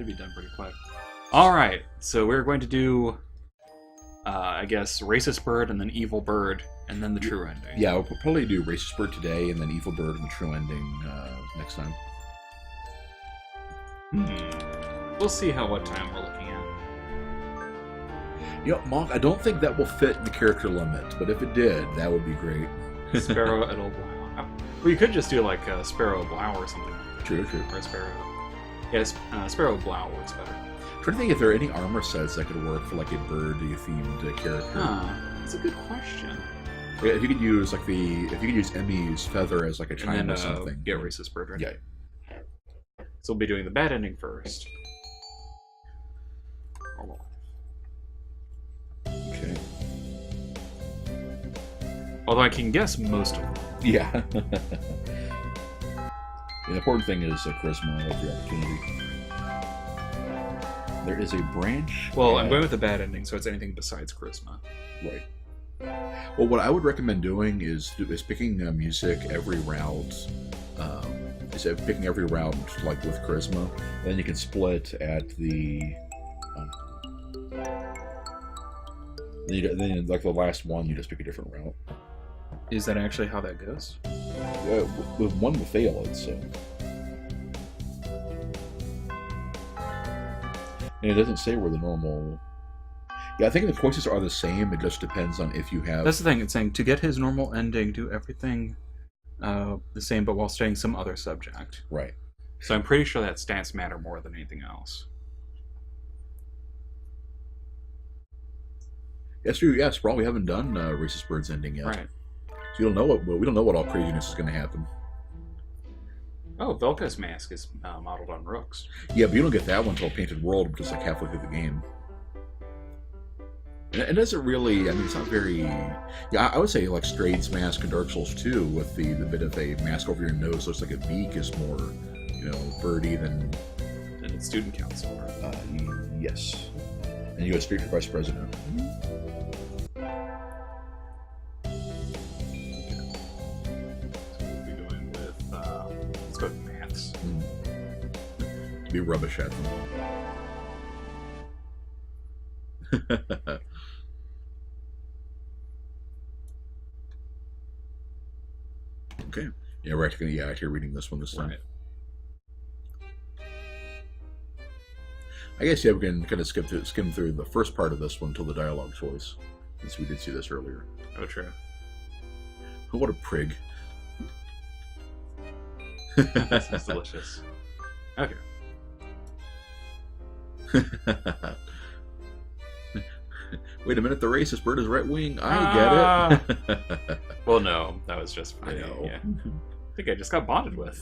should be done pretty quick. Alright, so we're going to do, I guess, Racist Bird and then Evil Bird, and then the true ending. Yeah, we'll probably do Racist Bird today, and then Evil Bird and the true ending next time. We'll see what time we're looking at. You know, Monk, I don't think that will fit the character limit, but if it did, that would be great. Sparrow et al. Blau. Well, you could just do like Sparrow Blau or something. True, true. Or Sparrow. Yes, Sparrow Blau works better. I'm trying to think if there are any armor sets that could work for like a bird-themed character. That's a good question. Yeah, if you could use if you could use Emmy's feather as like a chime and then, or something. Get Racist Bird, right? Yeah. So we'll be doing the bad ending first. Okay. Although I can guess most of them. Yeah. The important thing is charisma of the opportunity. There is a branch. Well, I'm going with the bad ending, so it's anything besides charisma. Right. Well, what I would recommend doing is picking music every route. Picking every route like with charisma, and then you can split at the. Then like the last one, you just pick a different route. Is that actually how that goes? One will fail it, so. And it doesn't say where the normal. Yeah, I think the choices are the same. It just depends on if you have. That's the thing. It's saying to get his normal ending, do everything the same, but while studying some other subject. Right. So I'm pretty sure that stats matter more than anything else. Yes, true. Yes, Brawl. We haven't done Racist Bird's ending yet. Right. So we don't know what all craziness is going to happen. Oh, Velka's mask is modeled on Rook's. Yeah, but you don't get that one until Painted World, which is like halfway through the game. And it doesn't really. I mean, it's not very. Yeah, I would say like Straid's mask in Dark Souls 2 with the bit of a mask over your nose looks like a beak is more, birdy than. And it's student council. Yes. And you go straight for Vice President. Maths. To be rubbish at them. Okay. Yeah, we're actually reading this one this time. Right. I guess we can kind of skim through the first part of this one until the dialogue choice, since we did see this earlier. Oh, true. What a prig. That sounds delicious. Okay. Wait a minute, the Racist Bird is right wing. I get it. Well, no, that was just funny. I know. Yeah. I think I just got bonded with.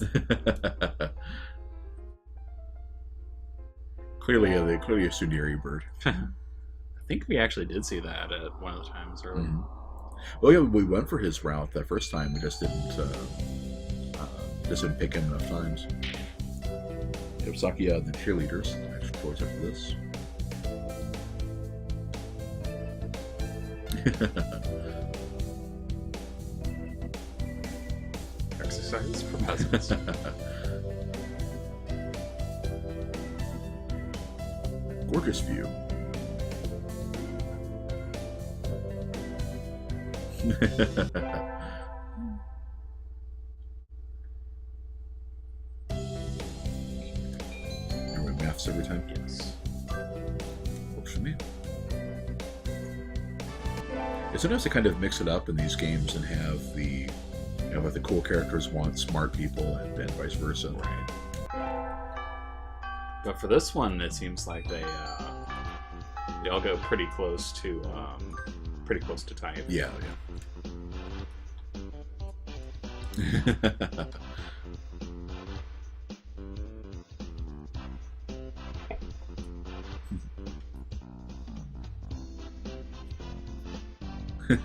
Clearly a tsundere bird. I think we actually did see that at one of the times earlier. Mm-hmm. Well, yeah, we went for his route that first time. We just didn't pick him enough times. We have Sakuya and the cheerleaders. Next choice after this. Exercise for peasants. Gorgeous view. Maths every time? Yes. Works for me. It's nice to kind of mix it up in these games and have the, what the cool characters want smart people and vice versa. Right. But for this one, it seems like they all go pretty close to type. Yeah.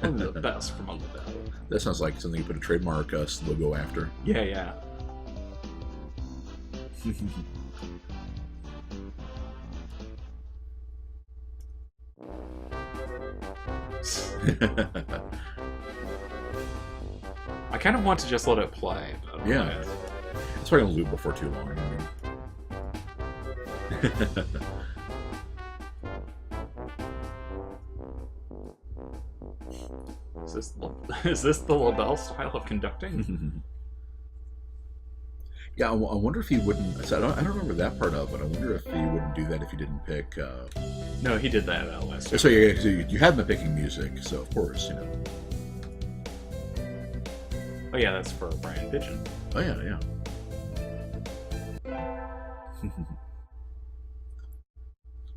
Only the best from all of that. That sounds like something you put a trademark logo after. Yeah. I kind of want to just let it play. Yeah. It's probably going to loop before too long. Is this the LaBelle style of conducting? Yeah, I wonder if he wouldn't. So I don't remember that part of it. I wonder if he wouldn't do that if he didn't pick. No, he did that last time. So yeah, so you have been picking music, so of course, you know. Oh yeah, that's for Brian Pigeon. Oh yeah, yeah.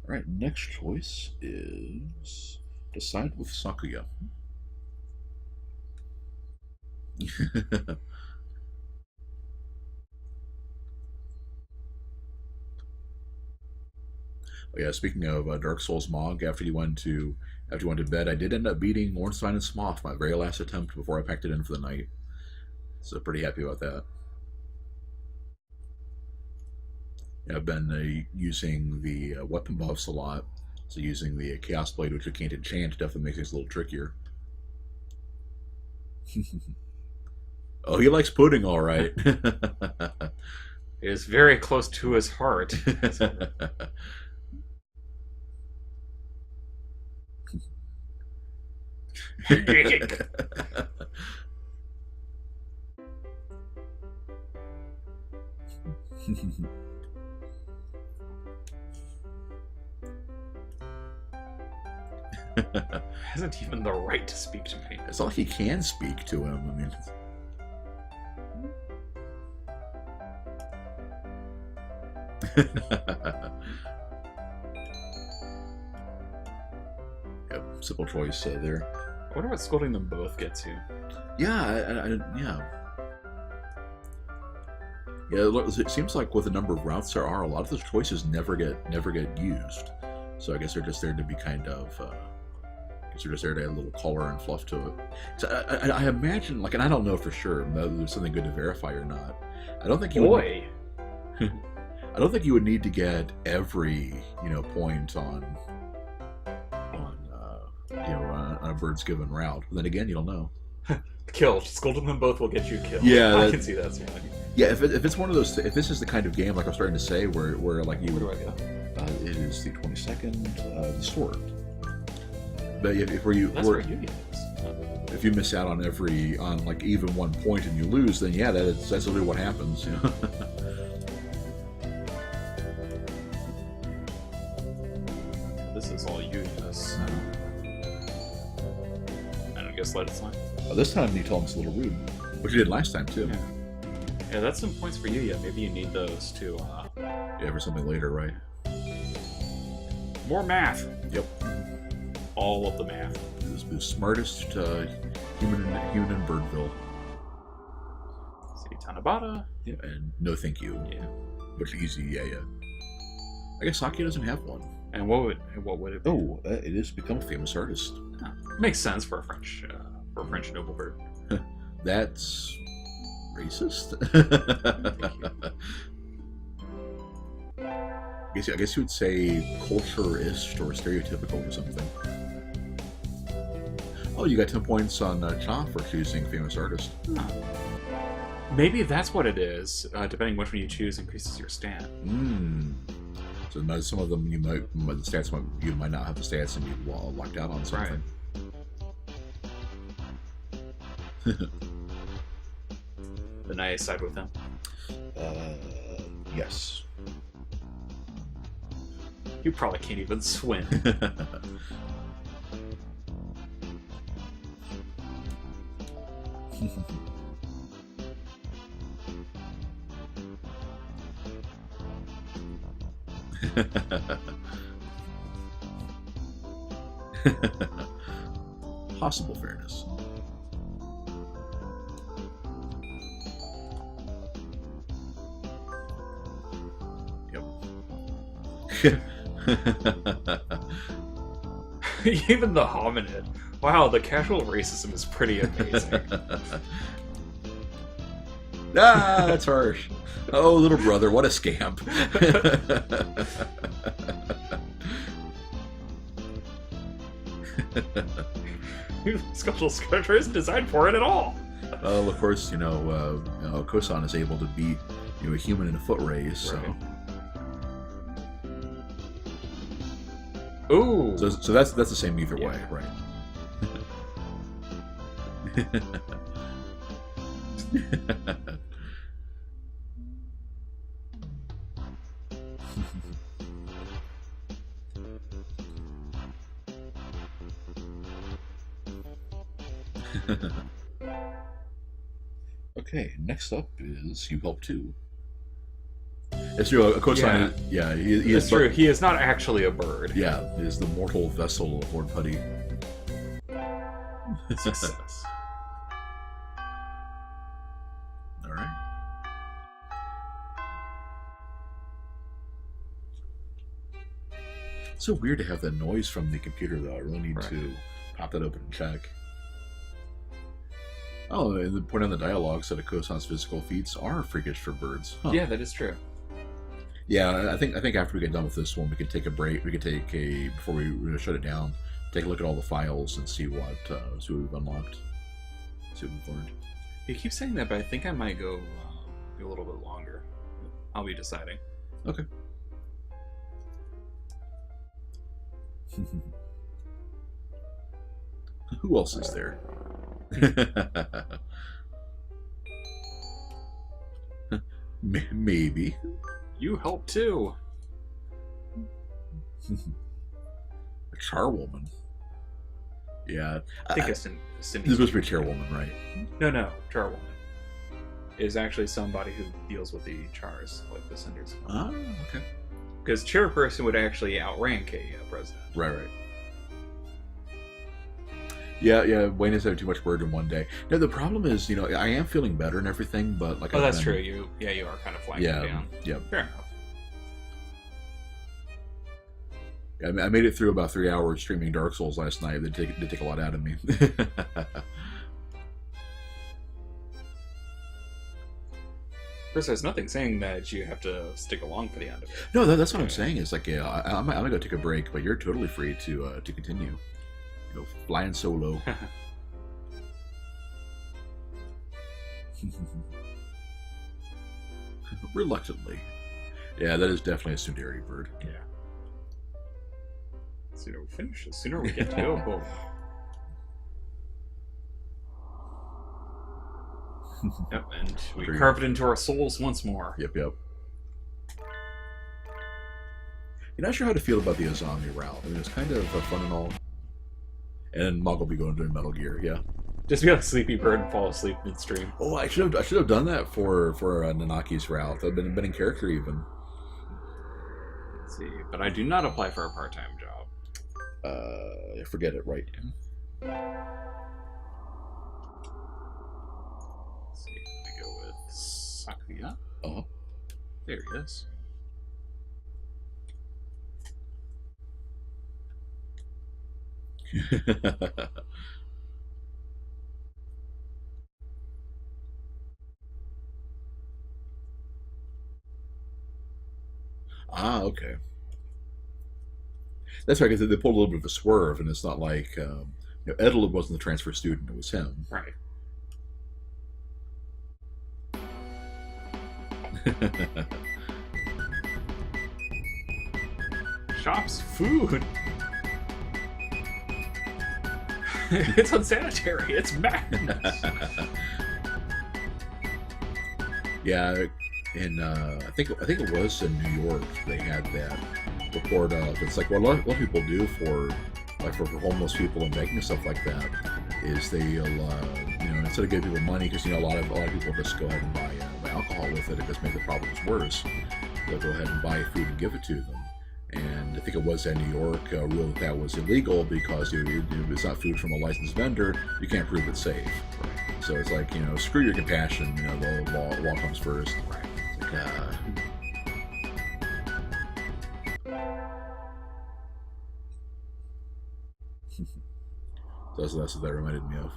All right, next choice is Decide with Sakuya. Oh, yeah, speaking of Dark Souls Mog, after you went to bed, I did end up beating Ornstein and Smoth my very last attempt before I packed it in for the night. So pretty happy about that. Yeah, I've been using the weapon buffs a lot. So using the Chaos Blade, which you can't enchant, definitely makes things a little trickier. Oh, he likes pudding, all right. It is very close to his heart. Hasn't even the right to speak to me. It's not like he can speak to him. I mean, yep, simple choice there. I wonder what scolding them both gets you. Yeah, yeah. Yeah, it seems like with the number of routes there are, a lot of those choices never get used. So I guess they're just there to be kind of. They're just there to add a little color and fluff to it. So I imagine, like, and I don't know for sure whether there's something good to verify or not. I don't think you. Boy. I don't think you would need to get every point on a bird's given route. But then again, you don't know. Kill. Scolding them both will get you killed. Yeah, I can see that. Yeah, if it's one of those, if this is the kind of game like I was starting to say, where like you. Where do I go? It is the 22nd, the sword. But if where you That's where you get if you miss out on like even one point and you lose, then yeah, that's really what happens. You know? This is all you, yes. And I guess let it slide. This time you told him it's a little rude, which you did last time too. Yeah, that's some points for you. Yeah, maybe you need those to. Yeah, for something later, right? More math. Yep. All of the math. This is the smartest human in Birdville. City Tanabata. Yeah, and no thank you. Yeah. Which is easy, yeah. I guess Sakuya doesn't have one. And what would it be? Oh, it is become a famous artist. Huh. Makes sense for a French noble bird. That's racist. I guess you would say culturist or stereotypical or something. Oh, you got 10 points on Cha for choosing famous artist. Huh. Maybe that's what it is. Depending which one you choose increases your stat. So some of them you might not have the stats and you locked out on something. Right. Then I side with them. Yes. You probably can't even swim. Possible fairness. Yep. Even the hominid. Wow, the casual racism is pretty amazing. That's harsh. Oh, little brother, what a scamp. Special Sculpture isn't designed for it at all. Well, of course, Kosan is able to beat a human in a foot race, so. Right. Ooh. So that's the same either Yeah. way, right? Okay, next up is You Help Too. It's true, Kosan, he It's is true. He is not actually a bird. Yeah, is the mortal vessel of Lord Putty. Success. Alright. It's so weird to have that noise from the computer, though. I really need to pop that open and check. Oh, and the point on the dialogue said that Kosan's physical feats are freakish for birds. Huh. Yeah, that is true. Yeah, I think after we get done with this one, we could take a break. We could take a before we shut it down. Take a look at all the files and see what we've unlocked. See what we've learned. You keep saying that, but I think I might go a little bit longer. I'll be deciding. Okay. Who else is there? Maybe. You help too. A charwoman. Yeah. I think it's This is supposed to be a chairwoman, right? No. Charwoman is actually somebody who deals with the chars, like the cinders. Ah, okay. Because chairperson would actually outrank a president. Right. Yeah, Wayne has had too much bird in one day. Now, the problem is, I am feeling better and everything, but like Oh, that's true. You are kind of flagging down. Yeah. Fair enough. I made it through about 3 hours streaming Dark Souls last night. It did take a lot out of me. Chris, there's nothing saying that you have to stick along for the end of it. No, that's what I'm saying. It's like, I'm gonna go take a break, but you're totally free to continue. Flying solo. Reluctantly. Yeah, that is definitely a tsundere bird. Yeah. The sooner we finish, the sooner we get to go home. Yep, and we carve it into our souls once more. Yep. You're not sure how to feel about the Azami route. I mean, it's kind of fun and all. And Mog will be going to Metal Gear, yeah. Just be like a sleepy bird and fall asleep midstream. Oh, I should have done that for Nanaki's route. I've been in character even. Let's see, but I do not apply for a part-time job. Forget it, right? Let's see, I go with Sakuya. Oh, there he is. Ah, okay. That's right, because they pulled a little bit of a swerve, and it's not like Edel wasn't the transfer student; it was him. Right. Shop's food. It's unsanitary. It's madness. Yeah, and I think it was in New York they had that report of. It's like what a lot of people do for homeless people and begging and stuff like that is they'll instead of giving people money, because a lot of people just go ahead and buy alcohol with it and just make the problems worse. They'll go ahead and buy food and give it to them. And I think it was in New York rule that was illegal because it's not food from a licensed vendor. You can't prove it's safe. Right. So it's like screw your compassion. The law comes first. Right. It's like, that's what that reminded me of.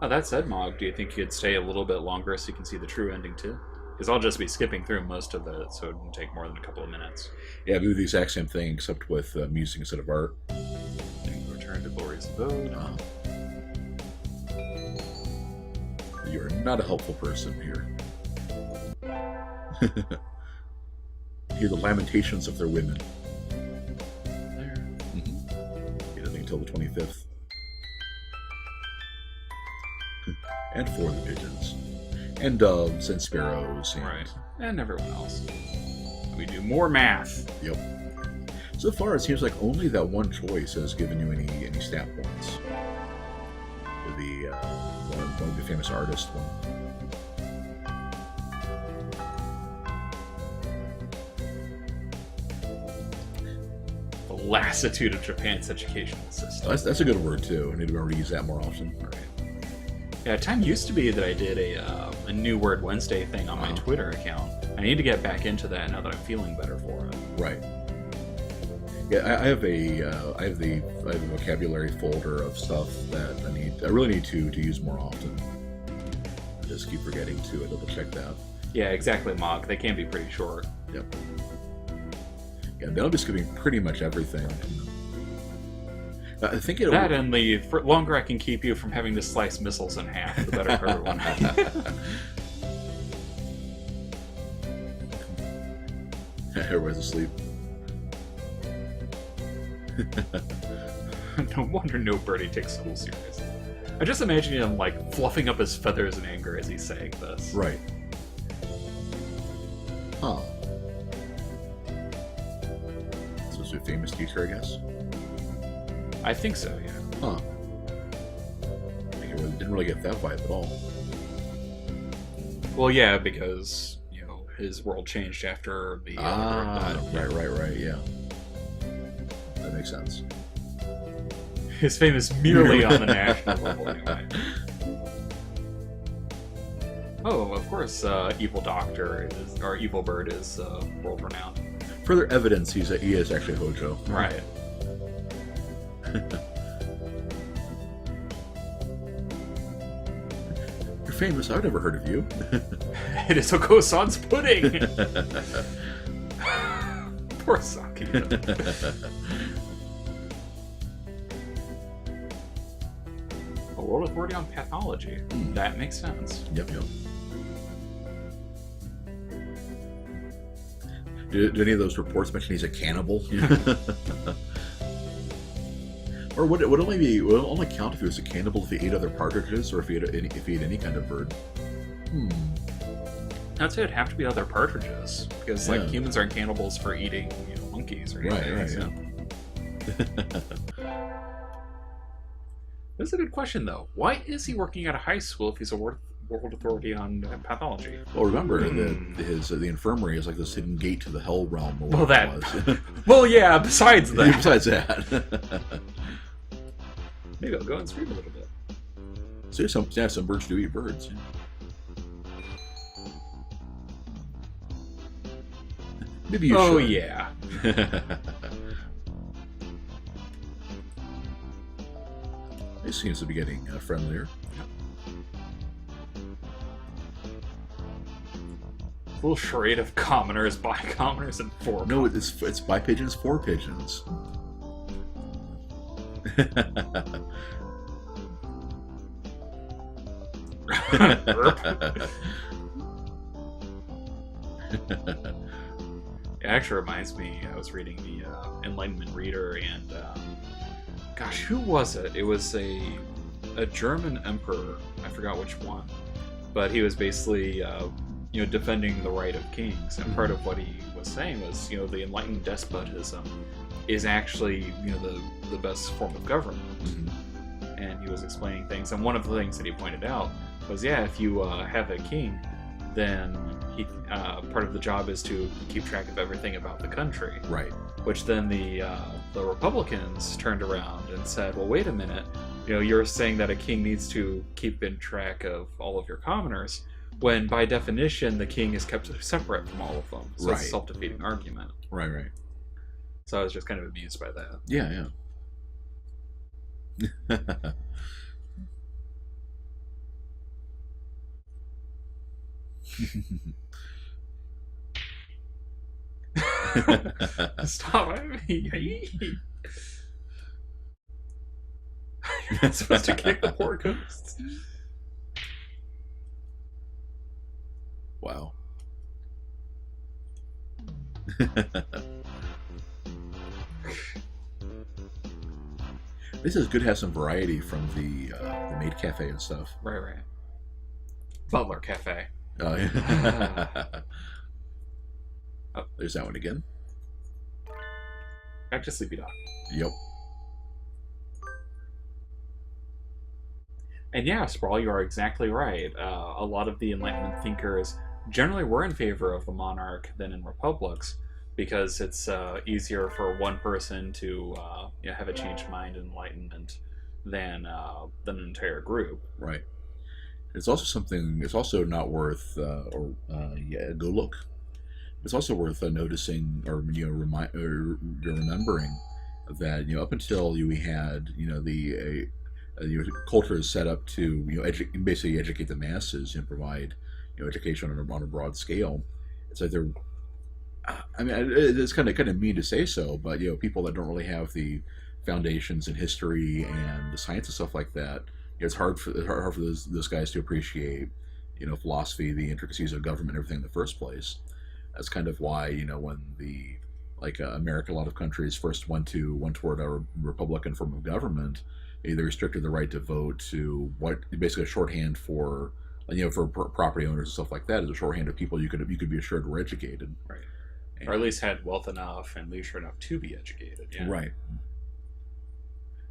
Oh, that said, Mog, do you think you'd stay a little bit longer so you can see the true ending too? Because I'll just be skipping through most of it, so it wouldn't take more than a couple of minutes. Yeah, we do the exact same thing, except with music instead of art. And return to Glorious Abode. You're not a helpful person here. Hear the lamentations of their women. until the 25th. And for the pigeons. And doves and sparrows. And... Right. And everyone else. We do more math. Yep. So far, it seems like only that one choice has given you any stat points. The one of the famous artist one. The lassitude of Japan's educational system. That's a good word too. I need to remember to use that more often. Right. Yeah, time used to be that I did a New Word Wednesday thing on my Twitter account. I need to get back into that now that I'm feeling better for it. Right. Yeah, I have a vocabulary folder of stuff that I really need to use more often. I just keep forgetting to double check that. Yeah, exactly, Mog. They can be pretty short. Yep. Yeah, they'll be skipping pretty much everything. I think it that and the longer I can keep you from having to slice missiles in half, the better for everyone. Everybody's asleep. No wonder no birdie takes school seriously. I just imagine him like fluffing up his feathers in anger as he's saying this. Right. Huh. Supposed to be a famous teacher, I guess? I think so, yeah. Huh. I didn't really get that vibe at all. Well, yeah, because, you know, his world changed after the... Right, yeah. That makes sense. His fame is merely on the national level, anyway. Oh, of course, Evil Doctor, or Evil Bird is world-renowned. Further evidence he is actually Hojo. Right. You're famous. I've never heard of you. It is Oko-san's pudding! Poor Sakuya. A world authority on pathology. That makes sense. Yep. Do any of those reports mention he's a cannibal? Or would it only count if he was a cannibal if he ate other partridges, or if he ate any kind of bird? I'd say it'd have to be other partridges, because like humans aren't cannibals for eating monkeys or anything. Right. So. That's a good question, though. Why is he working at a high school if he's a world authority on pathology? Well, remember the infirmary is like this hidden gate to the hell realm. Well, well, yeah. Besides that. Besides that. Maybe I'll go and scream a little bit. So some birds do eat birds. Maybe you should. Oh yeah. It seems to be getting friendlier. Little charade of commoners, by commoners, and for No, commoners. it's by pigeons for pigeons. It actually reminds me, I was reading the Enlightenment Reader, and gosh, who was it? It was a German emperor. I forgot which one, but he was basically defending the right of kings, and part of what he was saying was the enlightened despotism is actually the best form of government. And he was explaining things, and one of the things that he pointed out was, if you have a king, then he part of the job is to keep track of everything about the country. Right. Which then the Republicans turned around and said, well, wait a minute, you're saying that a king needs to keep in track of all of your commoners, when by definition the king is kept separate from all of them. So it's a self-defeating argument. Right. So I was just kind of amused by that. Yeah. Stop. You're not supposed to kick the poor ghosts. Wow. This is good to have some variety from the maid cafe and stuff. Right. Butler Cafe. Oh, yeah. Oh, there's that one again. Back to Sleepy Dog. Yep. And yeah, Sprawl, you are exactly right. A lot of the Enlightenment thinkers generally were in favor of the monarch than in republics, because it's easier for one person to have a changed mind and enlightenment than an entire group. Right. It's also something. It's also not worth go look. It's also worth noticing or remembering that up until we had the culture is set up to basically educate the masses and provide education on a broad scale. It's like they're. I mean, it's kind of mean to say so, but people that don't really have the foundations in history and the science and stuff like that, it's hard for those guys to appreciate philosophy, the intricacies of government, and everything in the first place. That's kind of why when the America, a lot of countries first went toward a republican form of government. They restricted the right to vote to what basically a shorthand for for property owners and stuff like that, is a shorthand of people you could be assured were educated, right, or at least had wealth enough and leisure enough to be educated. Yeah. Right.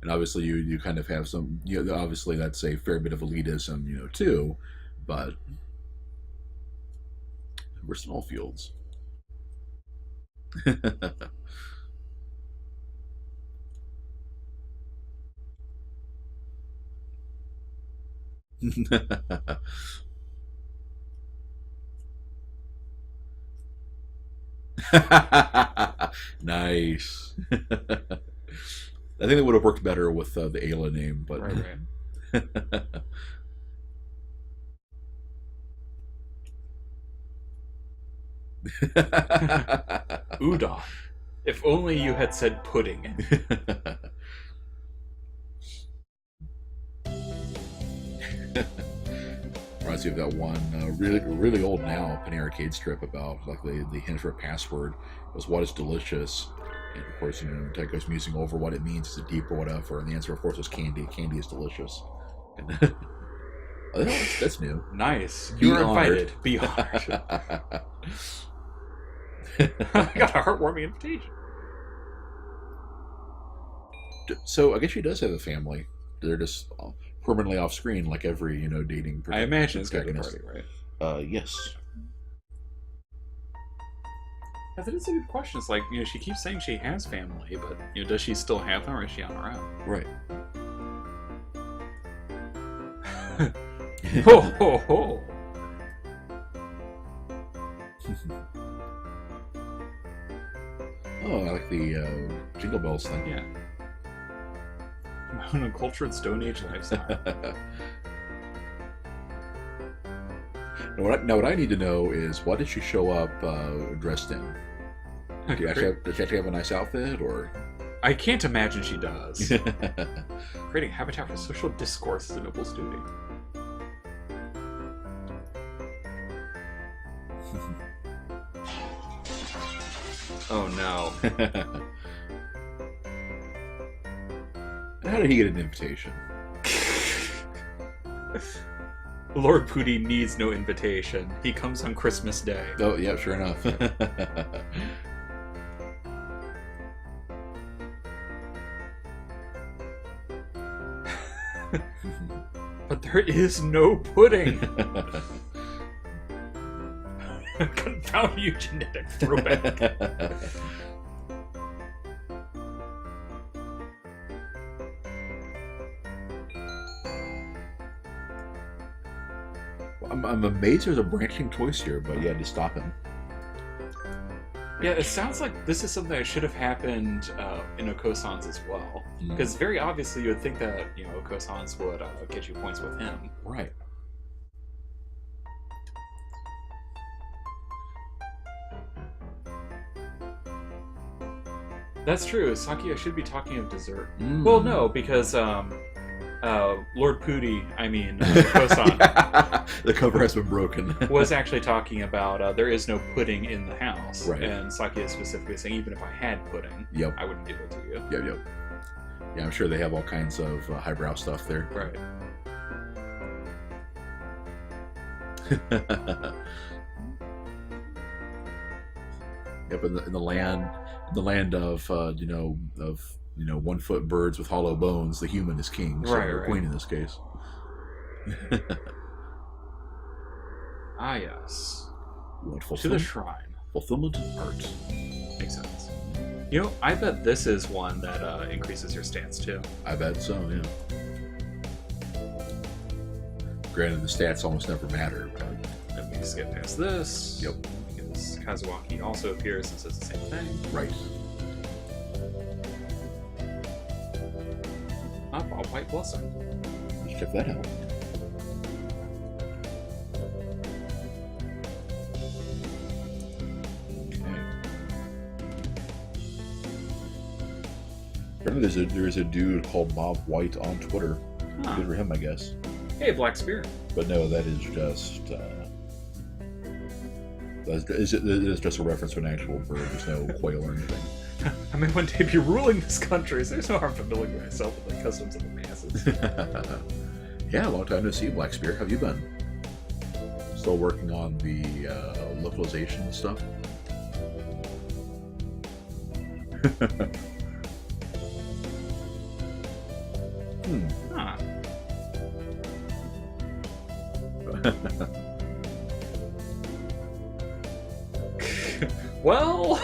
And obviously you kind of have some obviously that's a fair bit of elitism too, but we're small fields. Nice. I think it would have worked better with the Ayla name, but right. Udon. If only you had said pudding. Reminds me of that one really old now Penny Arcade strip about the hint for a password was "What is delicious?" And of course, Ted goes musing over what it means. Is it deep or whatever? And the answer, of course, was candy. Candy is delicious. Oh, that's new. Nice. You are invited. Be honored. I got a heartwarming invitation. So I guess she does have a family. They're just permanently off screen, like every dating. I imagine it's got a party, right? Yes. Yeah, that is a good question. It's like she keeps saying she has family, but does she still have them, or is she on her own? Right. Ho ho ho! Oh, I like the Jingle Bells thing. Yeah. On a cultured Stone Age lifestyle. Now, what I need to know is, what did she show up dressed in? Does she actually have a nice outfit, or? I can't imagine she does. Creating habitat for social discourse is a noble duty. Oh no. How did he get an invitation? Lord Pooty needs no invitation. He comes on Christmas Day. Oh, yeah, sure enough. But there is no pudding. Confound you, genetic throwback. I'm amazed there's a branching choice here, but yeah, just stop him. Yeah, it sounds like this is something that should have happened in Okosans as well. Because very obviously you would think that, Okosans would get you points with him. Right. That's true. Sakuya should be talking of dessert. Well, no, because Lord Pooty, Kosan, yeah. The cover has been broken. was actually talking about there is no pudding in the house. Right. And Sakuya specifically saying, even if I had pudding, yep. I wouldn't give it to you. Yep. Yeah, I'm sure they have all kinds of highbrow stuff there. Right. Yep, in the land of 1 foot birds with hollow bones, the human is king, so Right, or right. queen in this case. Ah, yes. You want To the fulfillment? shrine. Fulfillment art. Makes sense. You know, I bet this is one that increases your stats too. I bet so. Yeah. Granted, the stats almost never matter, but Let me just get past this. Yep. Because Kazuaki also appears and says the same thing. right. Up, all white blessing. Let's check that out. Apparently there's a dude called Mob White on Twitter. Huh. Good for him, I guess. Hey, Black Spear. But no, that is just it is just a reference to an actual bird. There's no quail or anything. I may one day be ruling this country, so there's no harm familiarizing myself with the customs of the masses. Yeah, long time no see, Black Spear. How have you been? Still working on the localization stuff? Huh. Well...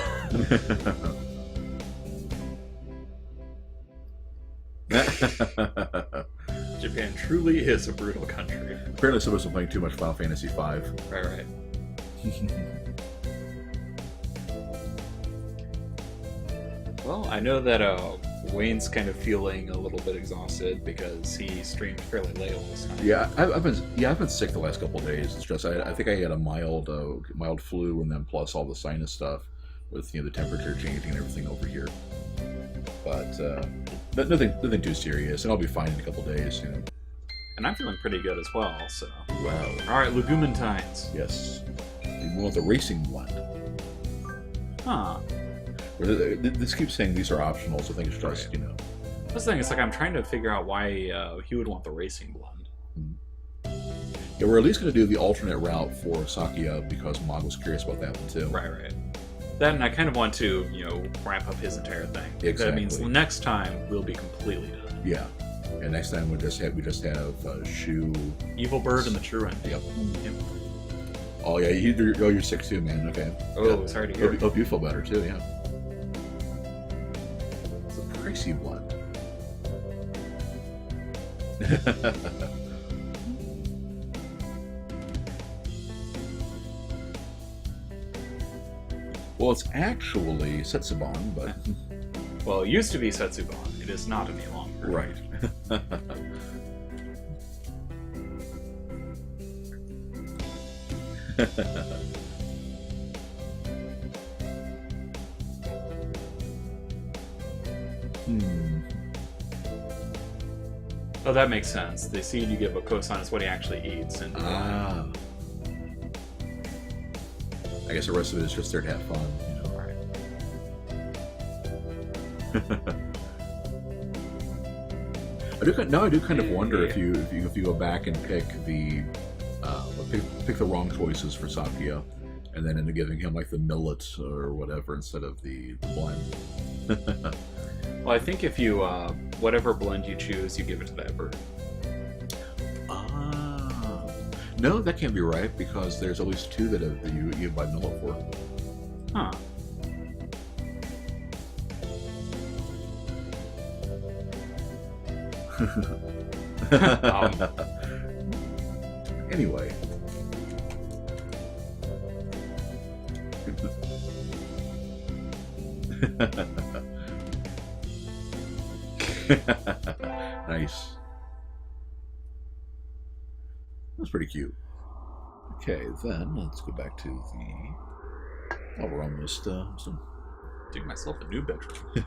Japan truly is a brutal country. Apparently someone's been playing too much Final Fantasy V. Right. Well, I know that Wayne's kind of feeling a little bit exhausted because he streamed fairly late last night. Yeah, I've been sick the last couple of days. It's just I think I had a mild flu, and then plus all the sinus stuff with the temperature changing and everything over here. But nothing too serious, and I'll be fine in a couple of days. And I'm feeling pretty good as well. So. Wow. All right, Legumantines. Yes. You want the racing blend? Huh. This keeps saying these are optional, so I think it's just Right. This thing is like I'm trying to figure out why he would want the racing blend. Yeah, we're at least going to do the alternate route for Sakuya because Mog was curious about that one too. Right. Then I kind of want to, wrap up his entire thing. Exactly. That means next time we'll be completely done. Yeah, and next time we just have Shu, Evil Bird and the Truant. Yep. Yep. Oh yeah, you're sick too, man. Okay. Oh, Yeah. sorry to hear. Hope you feel better too. Yeah. It's a pricey blend. Well, it's actually Setsuban, but Well, it used to be Setsuban. It is not any longer. right. Oh, that makes sense. The seed you give Okosan is what he actually eats. And Ah. I guess the rest of it is just there to have fun, Right. I do kind of wonder if you go back and pick the wrong choices for Sakuya, and then end up giving him like the millet or whatever instead of the blend. Well, I think if you, whatever blend you choose, you give it to that bird. Ah, no, that can't be right because there's at least two that you buy millet for. Huh. Anyway. Nice. That's pretty cute. Okay, then let's go back to the. Oh, we're almost some. Dig myself a new bedroom.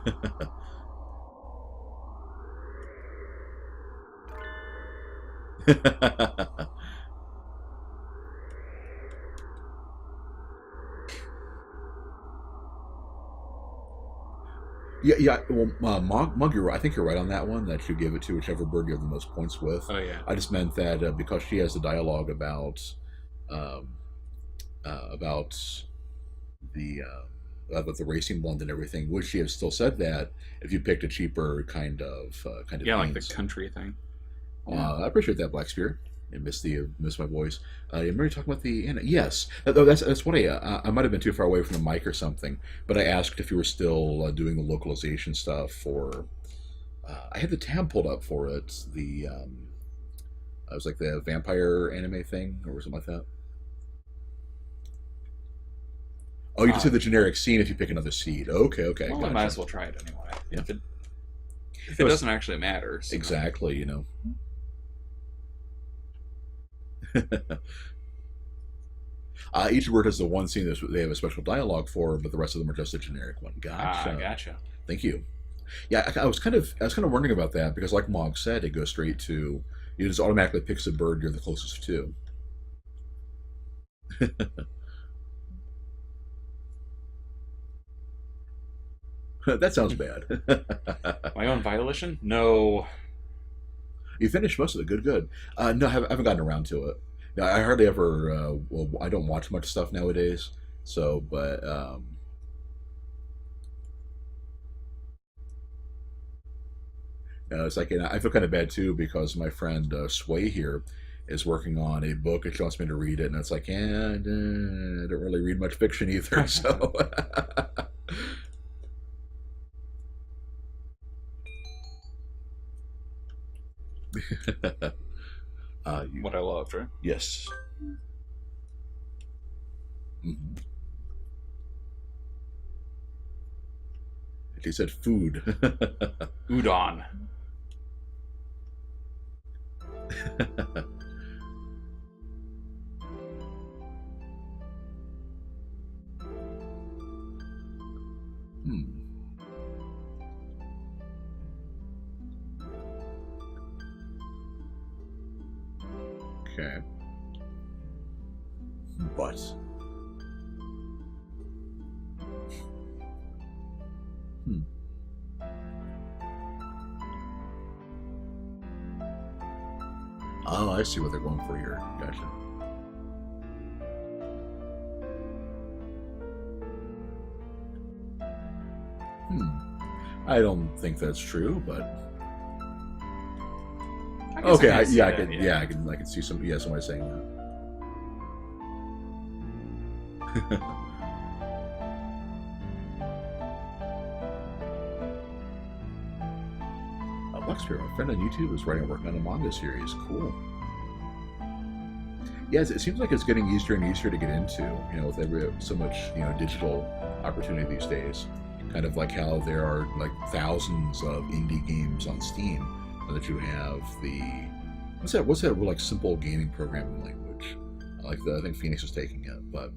Yeah. Well, Mug, I think you're right on that one. That you give it to whichever bird you have the most points with. Oh yeah. I just meant that because she has the dialogue um, about about the racing blend and everything, would she have still said that if you picked a cheaper kind of Yeah, like the beans? country thing. I appreciate that, Black Spear. I missed my voice. You remember talking about the yes. That's what I might have been too far away from the mic or something. But I asked if you were still doing the localization stuff for. I had the tab pulled up for it. I was like the vampire anime thing or something like that. Oh, you just did the generic scene if you pick another seed. Okay, Well, I gotcha. might as well try it anyway. Yeah. If it doesn't actually matter. So. Exactly, each word has the one scene that they have a special dialogue for, but the rest of them are just a generic one. Gotcha. Gotcha. Thank you. Yeah, I was kind of wondering about that because, like Mog said, it goes straight to it just automatically picks a bird you're the closest to. That sounds bad. My own violation? No. You finished most of it. Good. No, I haven't gotten around to it. No, I hardly ever. Well, I don't watch much stuff nowadays. So, but it's like I feel kind of bad too because my friend Sway here is working on a book and she wants me to read it, and it's like, yeah, I don't really read much fiction either. So. What I loved, right? Yes. Mm-hmm. He said food. Udon. Hmm. Okay. But. Hmm. Oh, I see what they're going for here. Gotcha. I don't think that's true, but okay. I can see some. Yeah, somebody saying that. Luxfer, my friend on YouTube, is working on a manga series. Cool. Yes, it seems like it's getting easier and easier to get into. With so much digital opportunity these days. Kind of like how there are like thousands of indie games on Steam, and that you have the what's that like simple gaming programming language? I think Phoenix is taking it, but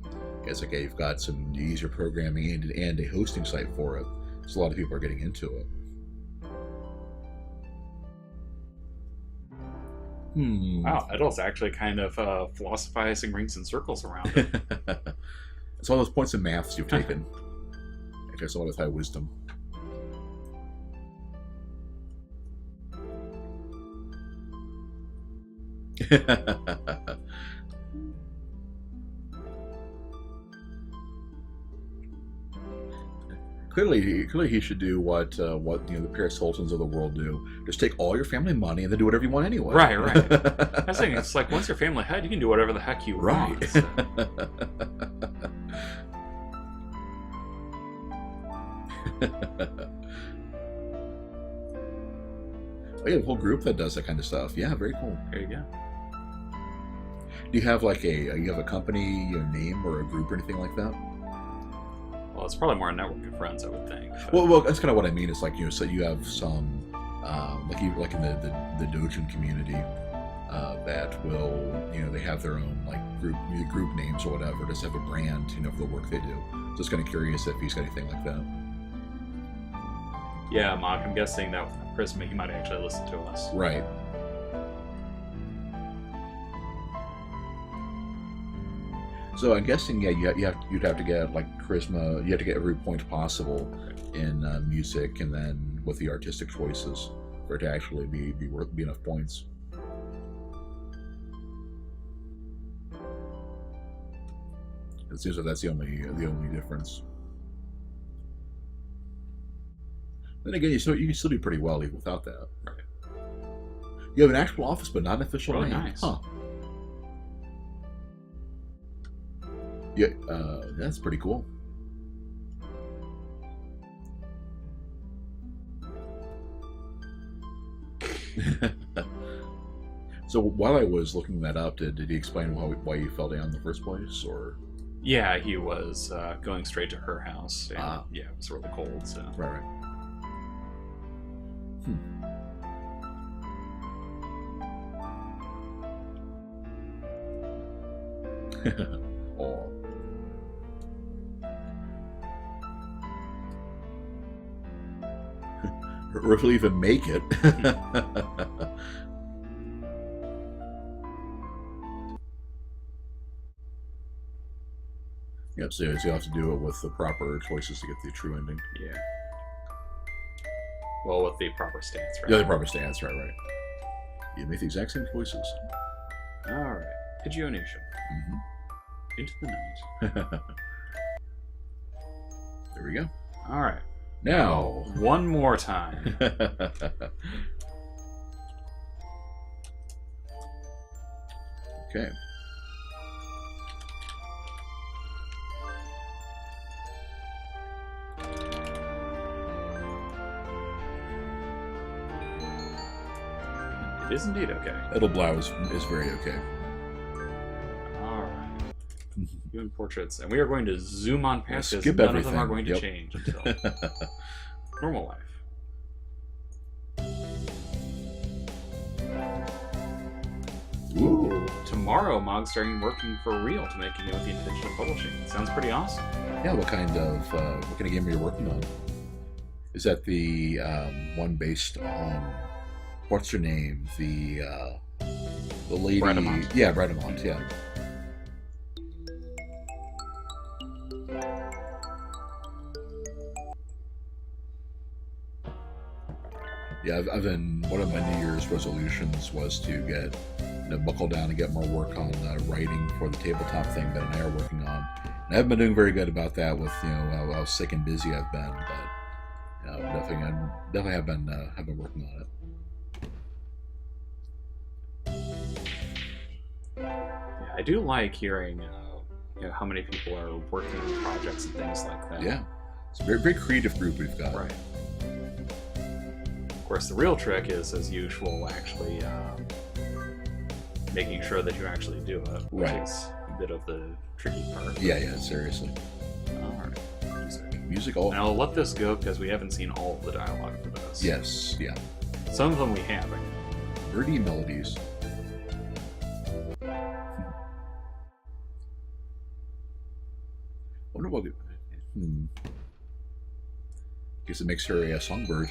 it's like you've got some easier programming and a hosting site for it. So a lot of people are getting into it. Wow, Edel's actually kind of philosophizing rings and circles around it. It's all those points in maths you've taken. I guess all with high wisdom. Clearly, he should do what the Paris Hiltons of the world do. Just take all your family money and then do whatever you want anyway. Right. I was thinking, it's like once you're family head, you can do whatever the heck you want. So. Oh, yeah, a whole group that does that kind of stuff. Yeah, very cool. There you go. Do you have a company, your name, or a group or anything like that? Well, it's probably more a network of friends, I would think. But... Well, that's kind of what I mean. It's like so you have some like in the Dojin community that will they have their own like group names or whatever. Just have a brand for the work they do. Just kind of curious if he's got anything like that. Yeah, Mark, I'm guessing that with Prisma, he might actually listen to us. Right. So I'm guessing, yeah, you'd have to get like charisma. You have to get every point possible in music, and then with the artistic choices for it to actually be enough points. It seems like that's the only difference. Then again, you can still do pretty well even without that. Right. You have an actual office, but not an official Really name. nice. Huh. Yeah, that's pretty cool. So while I was looking that up, did he explain why you fell down in the first place, or? Yeah, he was going straight to her house. And, yeah, it was really cold, so. Right. Oh. Or if he'll even make it. Yep, so you have to do it with the proper choices to get the true ending. Yeah. Well, with the proper stance, right? Yeah, the proper stance, right. You make the exact same choices. Alright. Pidgeonation. Mm-hmm. Into the night. There we go. Alright. Now. One more time. Okay. It is indeed okay. Edelblau is very okay. Alright. Human portraits. And we are going to zoom on past this. Skip None of them are everything. going to change until normal life. Ooh. Tomorrow, Mog's starting working for real to making it with the intention of publishing. Sounds pretty awesome. Yeah, what kind of game are you working on? Is that the one based on what's her name? The lady. Bradamont. Yeah, Bradamont. Yeah. Yeah, I've been, one of my New Year's resolutions was to get, buckle down and get more work on writing for the tabletop thing that I are working on. And I haven't been doing very good about that with, how sick and busy I've been, but definitely have been working on it. Yeah, I do like hearing how many people are working on projects and things like that. Yeah, it's a very, very creative group we've got. Right. Of course, the real trick is, as usual, actually making sure that you actually do it, which Right. is a bit of the tricky part. Yeah, seriously. Alright, music. Music all. And I'll let this go because we haven't seen all of the dialogue for this. Yes, yeah. Some of them we have. Birdie melodies. Wonder what. Guess it makes her a songbird.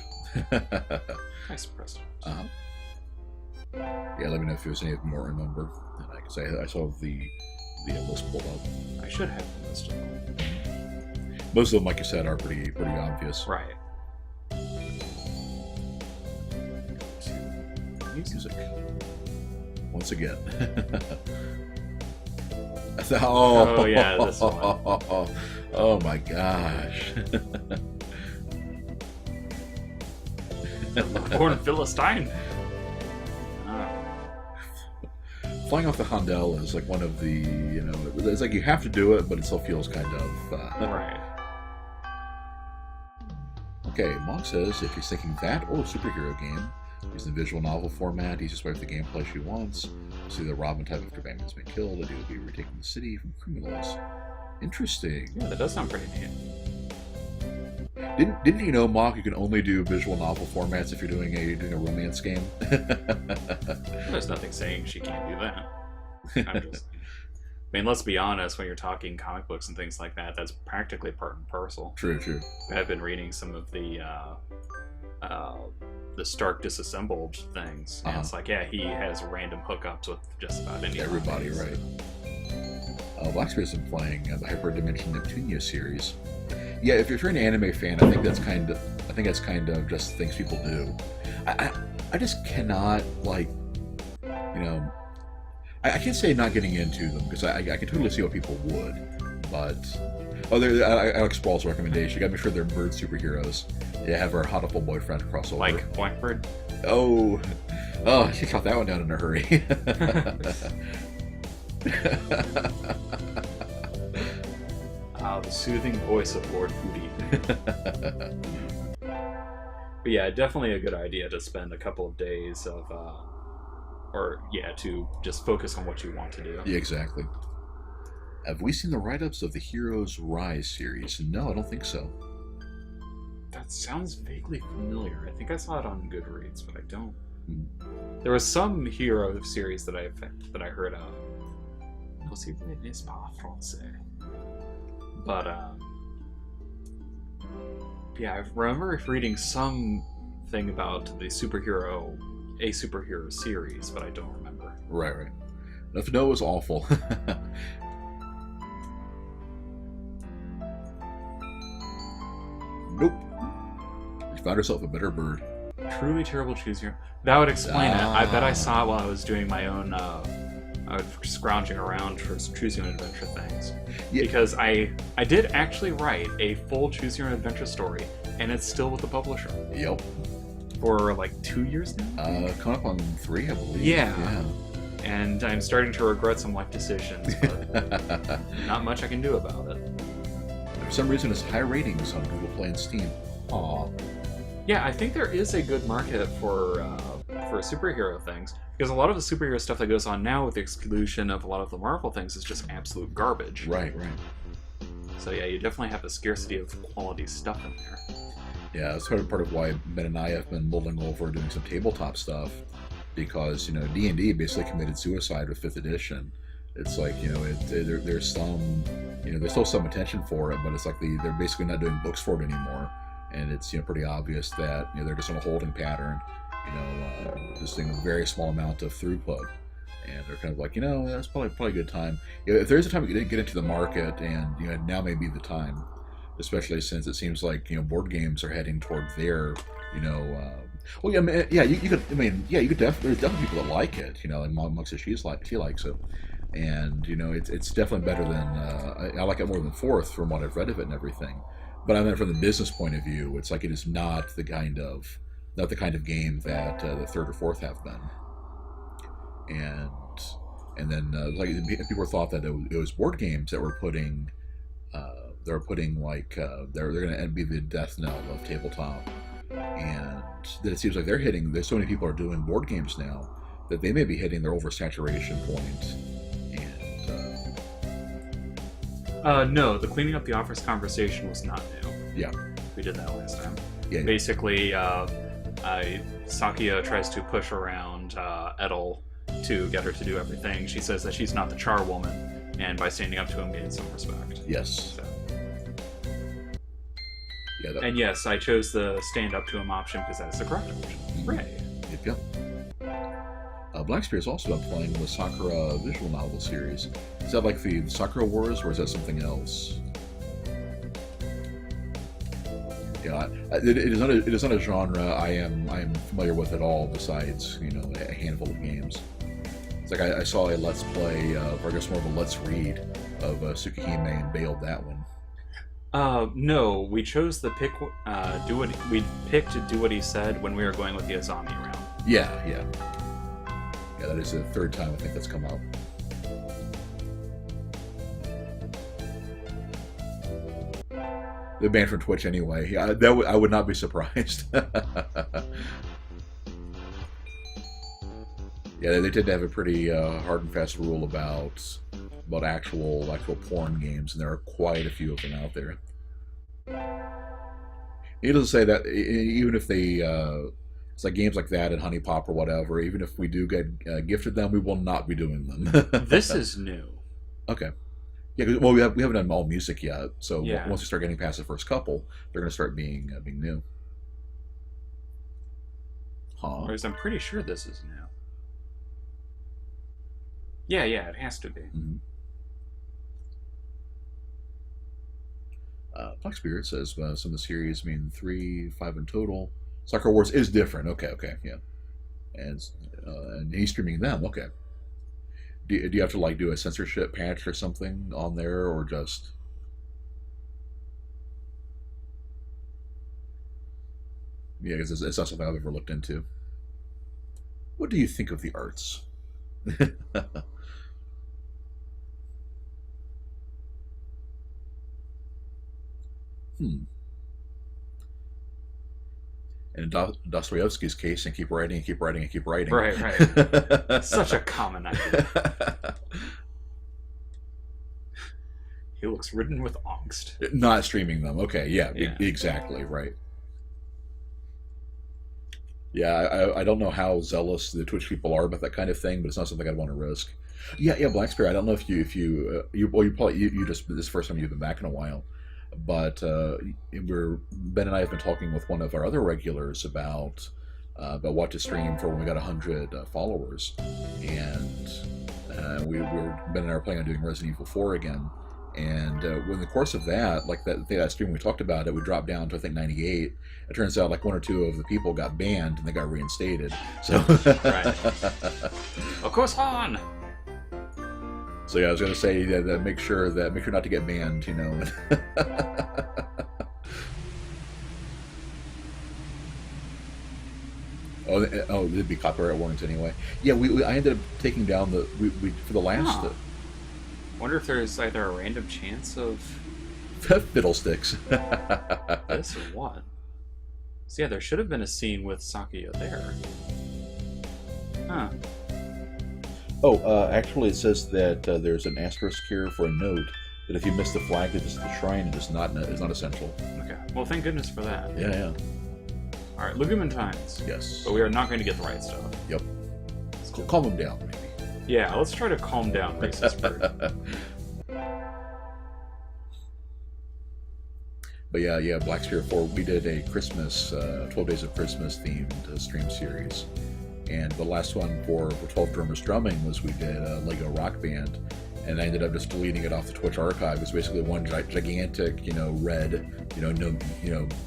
Nice precedent. Uh-huh. Yeah, let me know if there's any more remember. Because I saw the list pulled up. I should have the list of them. Most of them, like you said, are pretty obvious. Right. Music. Once again. Oh yeah, this one. Oh my gosh. Born Philistine. Flying off the Hondel is like one of the, it's like you have to do it, but it still feels kind of... Right. Okay, Monk says if he's thinking that or a superhero game, he's in the visual novel format, he's just waiting for the gameplay she wants. See the Robin type after Batman has been killed, and he will be retaking the city from criminals. Interesting. Yeah, that does sound pretty neat. Didn't you know, Mock, you can only do visual novel formats if you're doing a romance game? There's nothing saying she can't do that. I mean, let's be honest, when you're talking comic books and things like that, that's practically part and parcel. True. I've been reading some of the Stark disassembled things, and it's like, yeah, he has random hookups with just about anybody. Everybody, right. Blackspear's been playing the Hyperdimension Neptunia series. Yeah, if you're an anime fan, I think that's kind of just things people do. I just cannot, like, you know, I can't say not getting into them because I can totally see what people would, but Alex Ball's recommendation. You gotta make sure they're bird superheroes. They have our Hotapple boyfriend crossover. Like Blackbird? Oh, she caught that one down in a hurry. The soothing voice of Lord Hootie. But yeah, definitely a good idea to spend a couple of days of, to just focus on what you want to do. Yeah, exactly. Have we seen the write-ups of the Heroes Rise series? No, I don't think so. That sounds vaguely familiar. I think I saw it on Goodreads, but I don't. There was some hero series that I heard of. Aussi, n'est pas français. But yeah, I remember reading something about a superhero series, but I don't remember. Right. If no, it was awful. Nope. She found herself a better bird. Truly terrible choose your. That would explain it. I bet I saw it while I was doing my own. I was scrounging around for choose your own adventure things. Yeah. Because I did actually write a full choose your own adventure story, and it's still with the publisher. Yep. For like 2 years now. Coming up on 3, I believe. Yeah. And I'm starting to regret some life decisions, but not much I can do about it. For some reason, it's high ratings on Google Play and Steam. Aw. Yeah, I think there is a good market for superhero things, because a lot of the superhero stuff that goes on now, with the exclusion of a lot of the Marvel things, is just absolute garbage. Right. So yeah, you definitely have a scarcity of quality stuff in there. Yeah, that's part of why Ben and I have been mulling over doing some tabletop stuff, because, you know, D&D basically committed suicide with 5th edition. It's like, you know, there's some, you know, there's still some attention for it, but it's like they're basically not doing books for it anymore, and it's, you know, pretty obvious that, you know, they're just on a holding pattern, you know, just doing a very small amount of throughput, and they're kind of like, you know, that's probably a good time. You know, if there's a time to get into the market, and, you know, now may be the time, especially since it seems like, you know, board games are heading toward their, you know, well, yeah, you could definitely, there's definitely people that like it, you know, like Mom says she likes it, and, you know, it's definitely better than, I like it more than 4th from what I've read of it and everything, but I mean, from the business point of view, it's like it is not the kind of game that the 3rd or 4th have been, and then like people thought that it was board games that were putting they're going to be the death knell of tabletop, and that it seems like there's so many people are doing board games now that they may be hitting their oversaturation point. And no, the cleaning up the office conversation was not new. Yeah, we did that last time. Yeah. Basically, Sakuya tries to push around Edel to get her to do everything. She says that she's not the charwoman, and by standing up to him, gains some respect. Yes. So. Yeah, and yes, I chose the stand up to him option because that is the correct option. Hooray! Yep. Blackspear's also been playing the Sakura visual novel series. Is that like the Sakura Wars, or is that something else? Yeah, it is not a genre I am familiar with at all. Besides, you know, a handful of games. It's like I saw a Let's Play, or I guess more of a Let's Read of Tsukihime and bailed that one. No, we chose the pick. We picked to do what he said when we were going with the Azami round. Yeah. That is the 3rd time I think that's come out. They're banned from Twitch anyway. Yeah, I would not be surprised. Yeah, they tend to have a pretty hard and fast rule about actual porn games, and there are quite a few of them out there. Needless to say that even if they, it's like games like that and Honey Pop or whatever, even if we do get gifted them, we will not be doing them. This is new. Okay. Yeah, well, we haven't done all music yet, so yeah. Once we start getting past the first couple, they're going to start being new. Huh. Whereas I'm pretty sure this is new. Yeah, it has to be. Mm-hmm. Black Spirit says some of the series mean 3, 5 in total. Soccer Wars is different. Okay, yeah. And he's streaming them. Okay. Do you have to like do a censorship patch or something on there, or just? Yeah, because it's not something I've ever looked into. What do you think of the arts? Hmm. And in Dostoevsky's case, and keep writing and keep writing and keep writing. Right. Such a common idea. He looks ridden with angst. Not streaming them. Okay, yeah. Exactly, right. Yeah, I don't know how zealous the Twitch people are about that kind of thing, but it's not something I'd want to risk. Yeah, Black Spirit. I don't know if you probably just this is the first time you've been back in a while, but Ben and I have been talking with one of our other regulars about what to stream for when we got 100 followers, and Ben and I were planning on doing Resident Evil 4 again. And in the course of that, like that stream we talked about, it would drop down to I think 98. It turns out like 1 or 2 of the people got banned and they got reinstated. So right. Of course, on. So yeah, I was gonna say that make sure not to get banned. You know. Oh, there'd be copyright warnings anyway. Yeah, I ended up taking down we for the last. Huh. Wonder if there's either a random chance of fiddlesticks. this or what? So yeah, there should have been a scene with Sakuya there. Huh. Oh, actually, it says that there's an asterisk here for a note that if you miss the flag that is at the shrine, it is not essential. Okay. Well, thank goodness for that. Yeah. All right, Legumentines. Yes. But we are not going to get the right stuff. Yep. Calm them down, maybe. Yeah, let's try to calm down Racist Bird. But yeah, Black Spirit 4, we did a Christmas, 12 Days of Christmas themed stream series. And the last one for 12 Drummers Drumming was we did a Lego Rock Band. And I ended up just deleting it off the Twitch archive. It was basically one gigantic, red, no,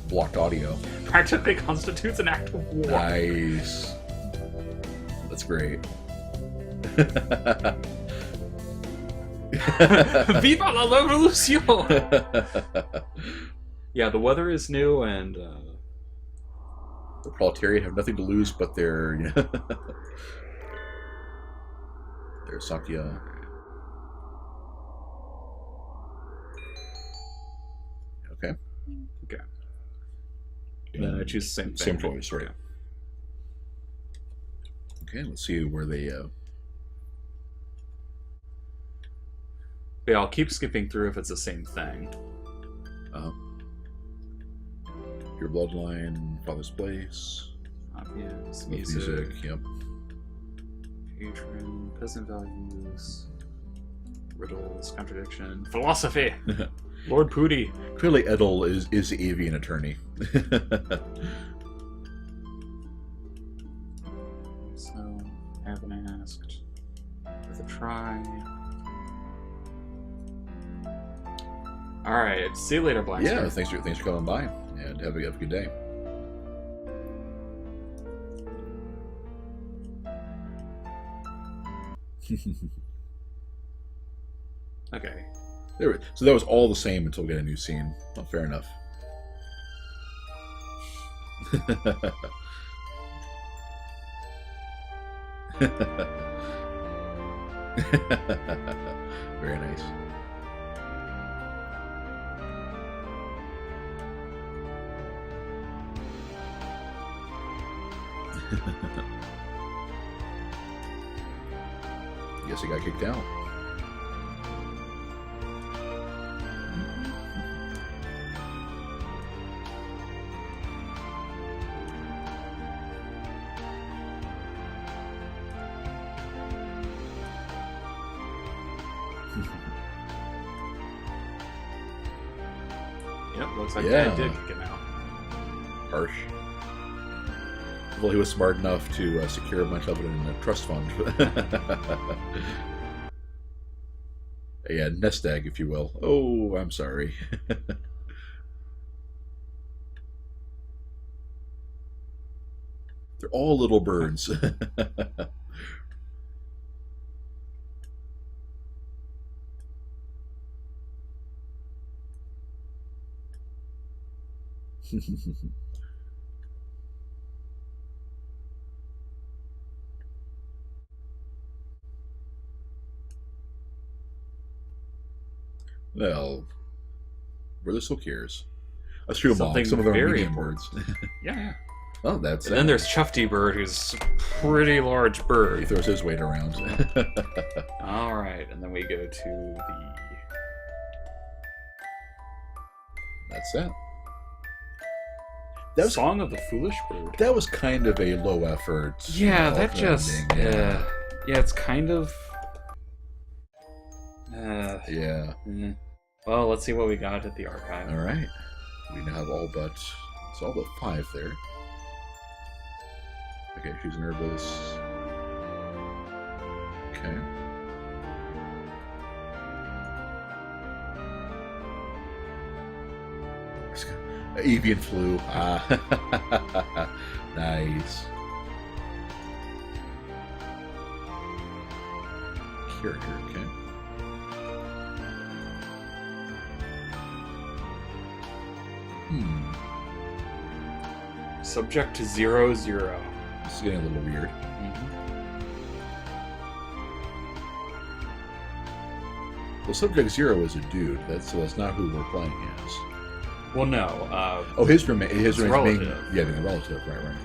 blocked audio. Practically constitutes an act of war. Nice. That's great. Viva la revolution! Yeah, the weather is new, and the proletariat have nothing to lose but their Sakuya. Okay. And then I choose the same thing. Same choice, right? Okay, let's see where they. Yeah, I'll keep skipping through if it's the same thing. Your bloodline, father's place. Obvious. Music. Yep. Patron, peasant values, riddles, contradiction, philosophy. Lord Pooty. Clearly, Edel is the avian attorney. So, haven't asked. With a try. All right. See you later, Black. Yeah. Thanks for coming by, and have a good day. Okay. So that was all the same until we get a new scene. Well, fair enough. Very nice. Guess he got kicked out. Yep, looks like Dad did kick him out. Harsh. Well, he was smart enough to secure a bunch of it in a trust fund. Yeah, nest egg, if you will. Oh, I'm sorry. They're all little birds. Well, brother still cares. That's true, Mom. Something Some of them are very medium important. birds. Yeah, yeah. Oh, that's And then there's Chufty Bird, who's a pretty large he bird. throws his weight around. All right, and then we go to the... That's it. That was, Song of the Foolish Bird. that was kind of a low effort. Yeah, that just... ending, yeah. yeah, it's kind of... Yeah. Well, let's see what we got at the archive. All right. We now have all but 5 there. Okay, she's nervous. Okay. Avian flu. Ah. Nice. Character, okay. Subject to 0, 0. This is getting a little weird. Well, Subject Zero is a dude. So that's not who we're playing as. Well, no. Oh, his remains being... relative. Yeah, the relative. Right.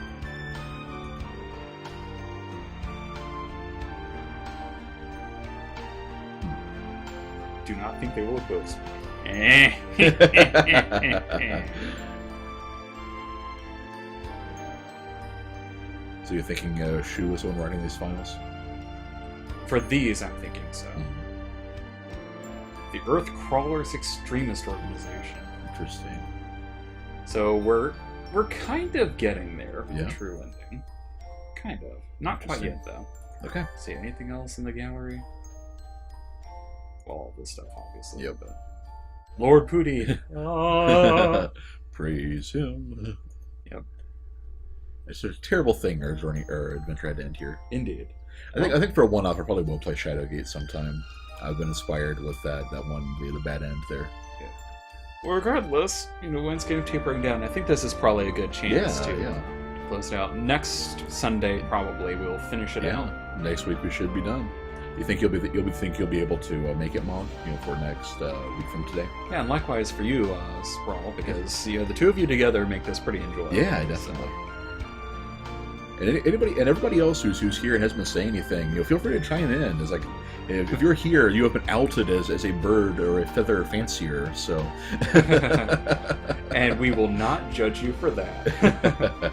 Do not think they will oppose. So you're thinking Shu is the one writing these files? For these, I'm thinking so. The Earth Crawlers Extremist Organization. Interesting. So we're kind of getting there for Yeah. the true ending. Kind of. Not quite yet, though. Okay. See anything else in the gallery? Well, all this stuff, obviously. Yep. But... Lord Pooty! Ah! Praise him. Yep. It's a terrible thing our adventure had to end here. Indeed. I think for a one-off, I probably will play Shadowgate sometime. I've been inspired with that one, the bad end there. Well, regardless, when's game tapering down? I think this is probably a good chance to close it out. Next Sunday, probably we'll finish it out. Next week we should be done. You think you'll be able to make it, Mom? For next week from today? Yeah, and likewise for you, Sprawl, because the two of you together make this pretty enjoyable. Yeah, definitely. And everybody else who's here and hasn't been saying anything, feel free to chime in. It's like, if you're here, you have been outed as a bird or a feather fancier, so. And we will not judge you for that.